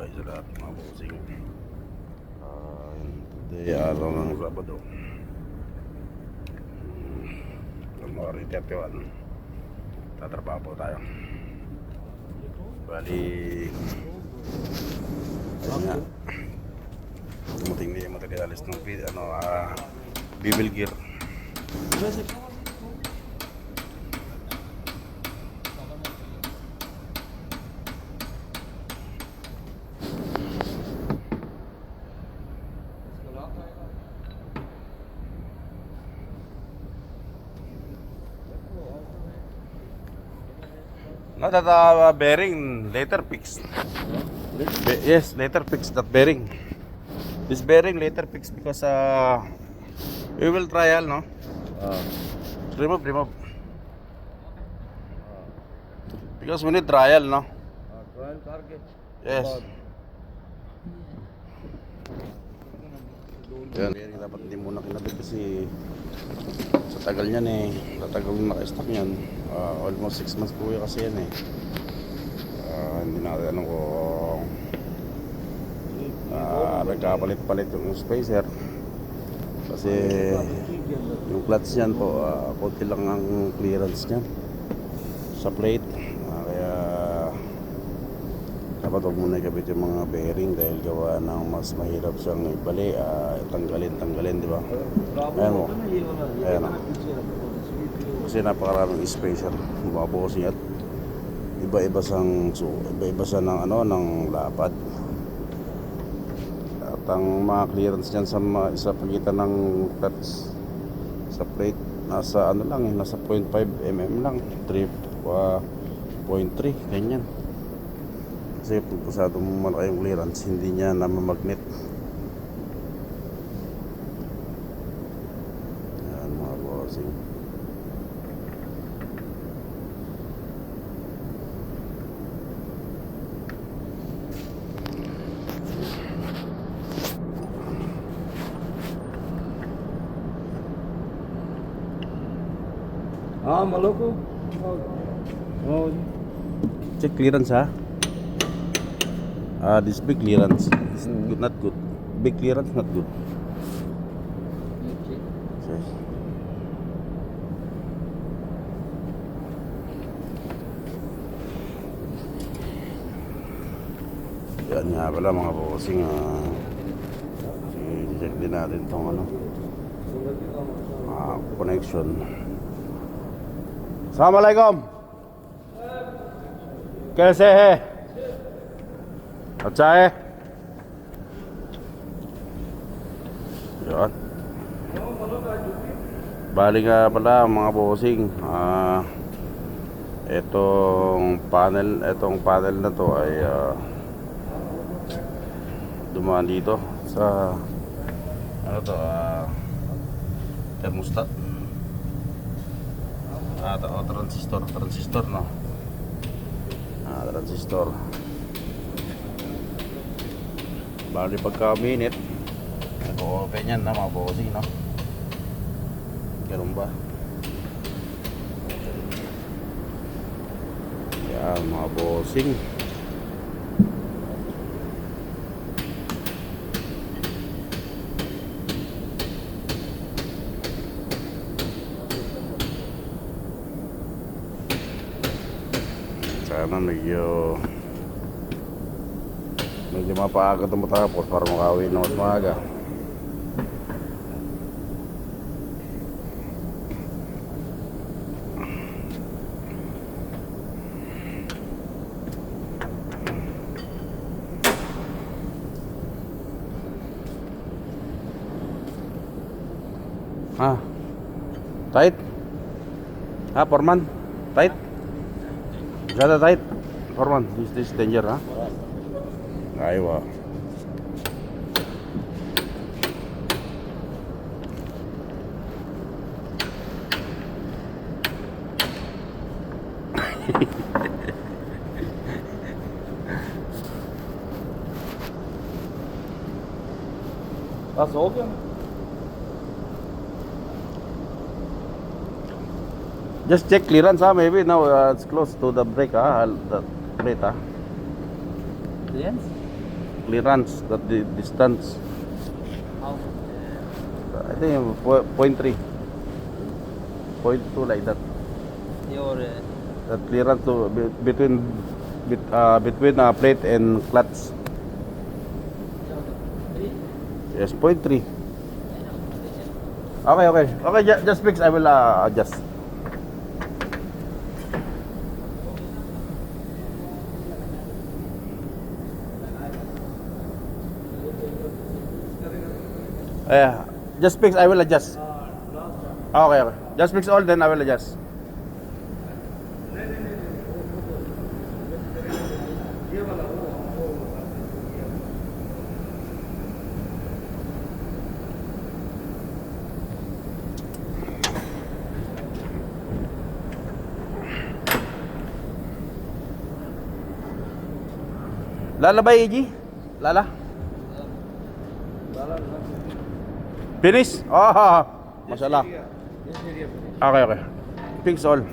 buhay sa lahat mga bossing. Today araw ng Sabado, January 31. Tatrabaho po tayo. Bali ayun nga, dumating na yung materialis ng bibil gear. No, that bearing later fixed. Yes, later fixed that bearing. This bearing later fixed because we will trial, no? Remove. Because we need trial, no? Trial target. Yes. Yan, bearing dapat hindi muna kinabit kasi sa tagal niyan tatagal na naka-stock niyan. Almost 6 months po kasi yan hindi natin alam kung nagkapalit-palit yung spacer kasi yung clutch niyan po konti lang ang clearance niyan sa plate, kaya dapat huwag muna ikabit yung mga bearing dahil gawa ng mas mahirap siyang ibali, tanggalin, di ba? Ayan mo, ayan o, kasi napakaraming spacer bumabossing at iba-iba sa ng lapad. At ang mga clearance niyan sa pagitan ng clutch sa plate nasa nasa 0.5 mm lang, 3.3 ganyan. Kasi pag masyadong malaki yung clearance hindi niya namamagnet. Ayan mga bossing. Maloko. Oh. Check clearance ha. This big clearance is good, not good. Big clearance not good. Yes. Yan nga pala mga bossing, i-check din natin tong connection. Assalamualaikum. कैसे है? अच्छा है? Yan. Bali nga pala mga bossing, etong panel na to ay dumaan dito sa thermostat. Transistor no. Transistor. Bali pagka minute nag-open yan na mga bossing, no? Ganun ba? Yan mga bossing. Sana medyo mapaaga ito matapos para makauwi na mas maaga. Tight? Foreman? Tight? Masyada tight? Foreman, this danger ha? Aywa. हो गया. Just check clearance maybe now it's close to the brake the plate Clearance? clearance, that the distance. How? I think 0.3, 0.2 like that. Your That clearance to between plate and clutch. Yes, 0.3. Okay, just fix. I will adjust. Just fix. I will adjust. Okay. Just fix all, then I will adjust. Lala ba, Iji? Lala? Finish? Oh, mashallah. Okay. Fix all.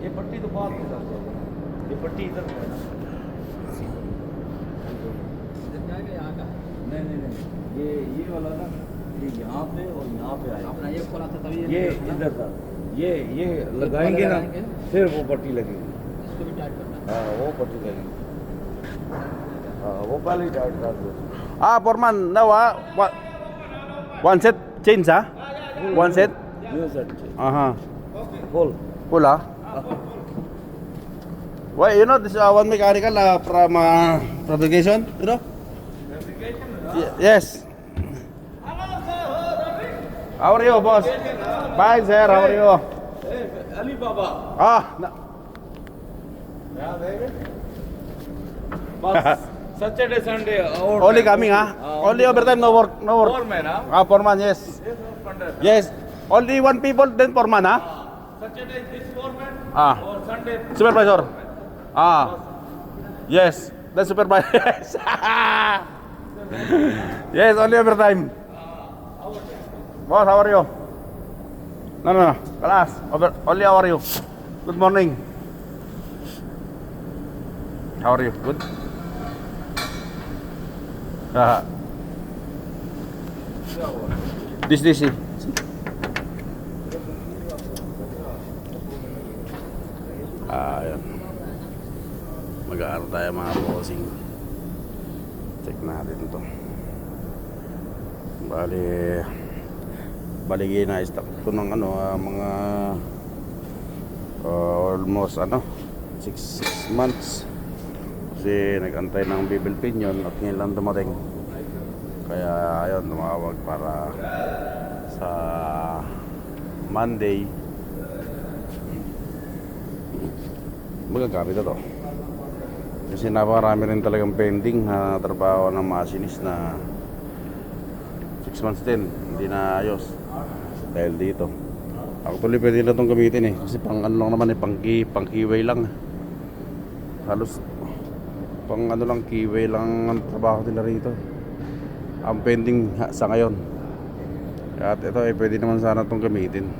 ये पट्टी तो बात में जाता है, ये पट्टी इधर है ना। नहीं, ये वाला ना, ये यहाँ पे और यहाँ पे आएगा। अपना ये खोला था तभी ये इधर था, ये लगाएंगे ना, फिर वो पट्टी लगेगी। इसको भी टाइट करना। हाँ, वो पट्टी लगेगी। हाँ, वो पहले ही टाइट कर दो। Foreman, now one set change, one set. New set. Full. Full, Why, you know, this one mechanical from fabrication, you know? Yes. How are you, boss? Fine, sir. How are you? Ali Baba. बस Saturday, Sunday. Only coming, Only overtime, no work. Foreman, Foreman, yes. Yes. Only one people, then foreman, Saturday this foreman. Or Sunday. Supervisor. Yes. Then supervisor. Yes, only overtime. Boss, how are you? No. Class. Only how are you? Good morning. How are you? Good? This. Ayan. Mag-aaral tayo mga bossing. Check natin to. Bali na-stock to ng mga almost 6 months. Kasi nag-antay ng bibil pinion at ngayon lang dumating. Kaya ayun, tumawag para sa Monday magagamit ito. Kasi napakarami rin talagang pending na trabaho ng machinist na 6 months din, hindi na ayos dahil dito. Actually pwede na itong gamitin kasi pang lang naman pang keyway lang. Halos pang lang keyway lang ang trabaho nila rito. Ang pending sa ngayon. At ito pwede naman sana itong gamitin.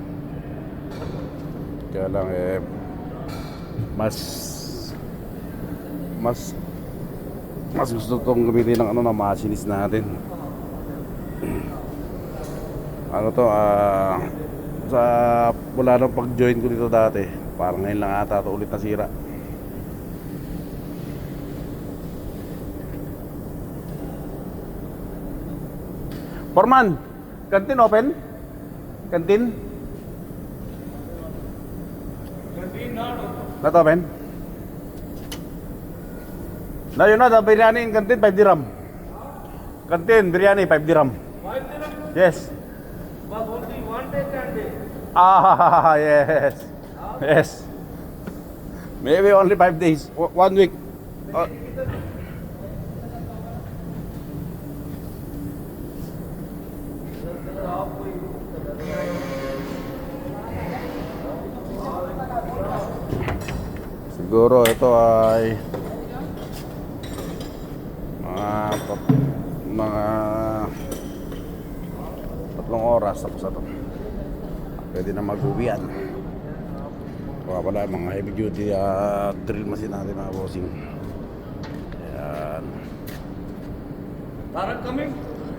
Kaya lang mas gusto itong gamitin ng na machinist natin. Sa mula nung pag-join ko dito dati, parang ngayon lang ata ito ulit nasira. Foreman, canteen open? Canteen? Not open? Now you know the biryani in canteen 5 dirham. Canteen biryani 5 dirham. 5 dirham? Yes. But only one day, 10 days. Yes. Yes. Maybe only 5 days. 1 week. Siguro ito ay mga 3 oras tapos ito. Pwede na mag-uwi yan. Baka pala mga heavy duty drill machine natin mga bossing. Ayan. Tarak coming?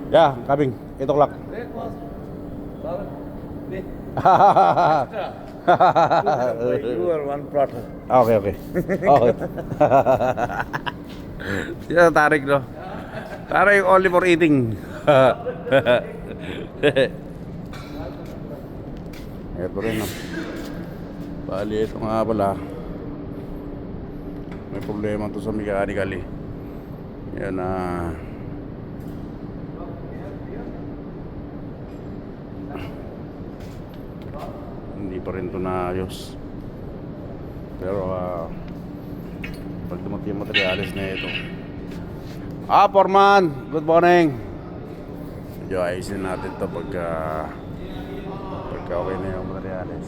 Yeah, coming. 8 o'clock. Breakfast. Tarak. Wait. You are one plotter. Okay, okay. Okay. Siya Tarik, no? Tarik only for eating. Ito rin, no? Bali, ito nga pala. May problema to sa mechanical, eh. Yan na. Hindi pa rin ito naayos. Pero pag dumating yung materialis na ito. Foreman! Good morning! Medyo ayusin natin ito pagka okay na yung materialis.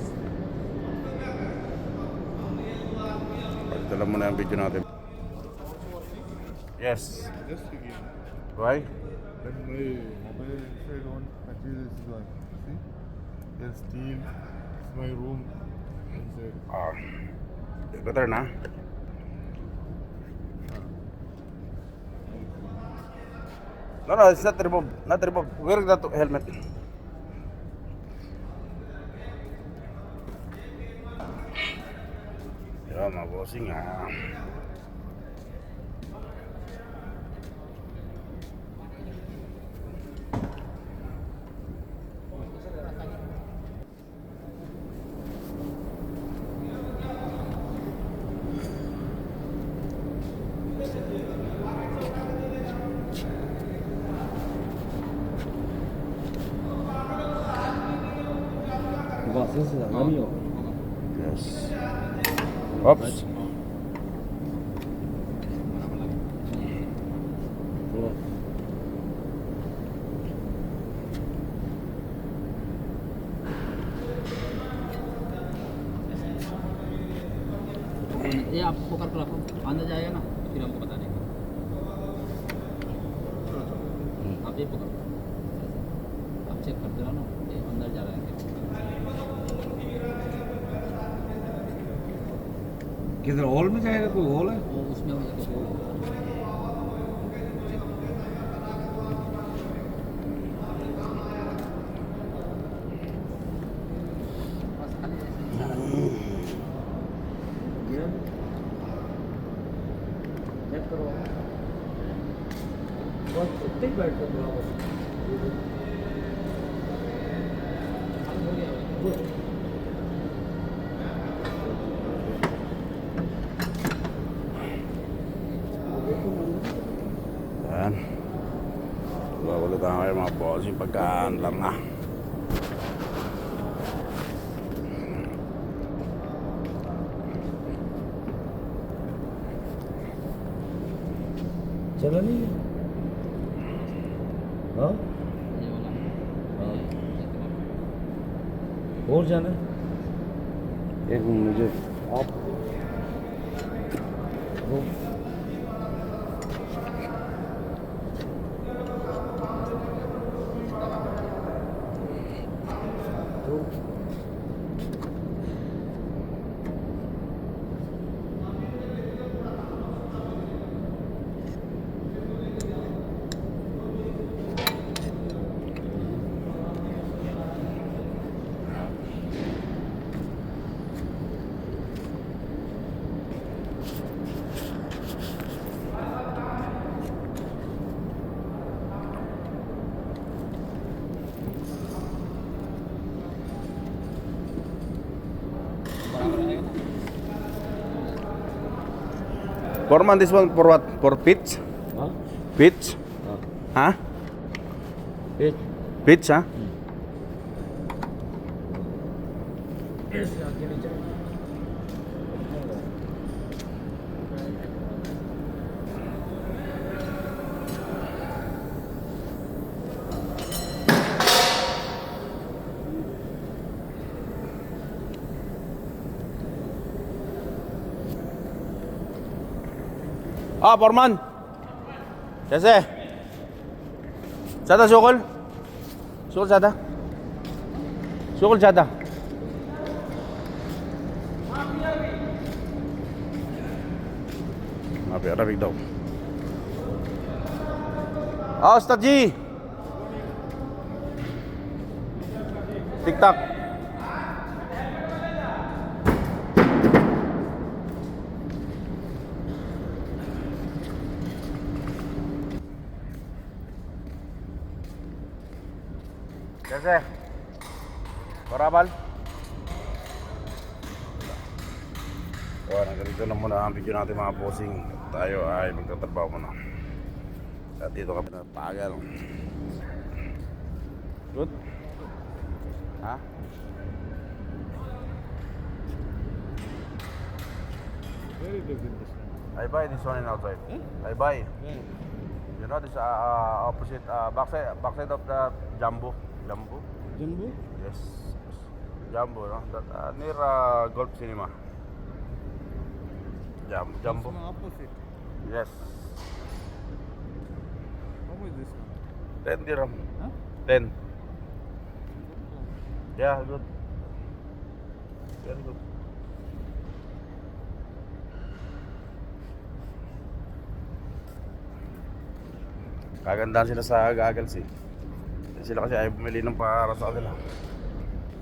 Pagdala muna yung video natin. Yes. Just again. Why? When my mobile inside on material is gone. See? There's steel. It's my room inside. Better na? No, it's not removed. Not removed. Wearing that helmet. Yan, mga bossing, Diba, sensitive. Namiyo. Yes. Oops. ये आपको पकड़ कर रखो, अंदर जाएगा ना तो फिर हमको बता देगा। आप ये पकड़ो, आप चेक करते रहो ना, ये अंदर जा रहा है क्या? किधर हॉल में जाएगा? कोई हॉल है? वो उसमें हो जाएगा। बस खाली ऐसे चेक करो। बस इतने ही बैठ कर खाली हो गया। Yan. Bawalan tayo kayo mga bossing pagka-unlar na. चला नहीं है? हाँ? ये वाला हाँ। ये करो। और जाना है? एक मुझे आप वो बराबर आएगा ना? Foreman, this one for what? For pitch? हाँ? Pitch? हाँ। Huh? Page Pitch, huh? ऐसे आगे नहीं जाएगा। Foreman. कैसे? ज़्यादा शोगल? शोगल ज़्यादा? शोगल ज़्यादा? Arabig daw. Ah, Ustad G! TikTok. Kasi, Barabal. So, ganito na muna ang video natin mga bossing. Tayo ay magtatrabaho muna. At dito kami napagal. Good? Ha? Very big in this one. I buy this one in outside. I buy. Yeah. You know this opposite backside of the Jumbo. Jumbo? Jumbo? Yes. Jumbo, no? That near Golf Cinema. Jumbo. It's my opposite. Yes. How much this one? 10 dirham. Huh? 10. Yeah, good. Very good. Kagandahan sila sa goggles eh. Sila kasi ay bumili ng para sa kanila.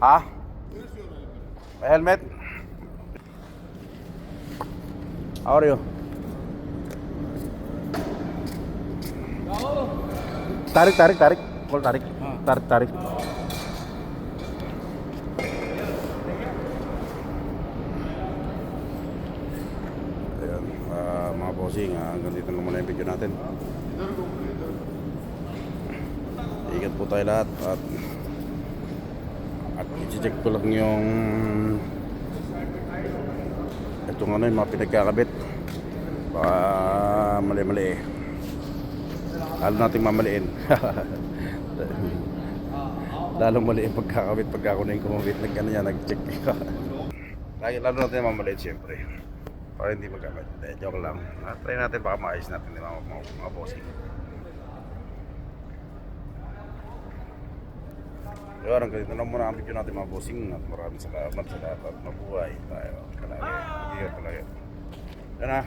Ha? My helmet? How are you? Tarik. Call tarik. Tarik. Ayan, mga bossing, hanggang dito na muna yung video natin. Ingat po tayo lahat at i-check ko lang yung itong ano yung mga pinagkakabit, baka mali lalo natin mamaliin. Lalong mali yung pagkakabit pagka ako na yung kumabit nag-check. Lalo natin mamaliin siyempre para hindi magkakabit. Joke lang, try natin baka maayos natin mga bossing. Yun, ganito na muna ang video natin mga bossing at maraming salamat sa lahat at mabuhay tayo. Palagi, ingat palagi. Yan na.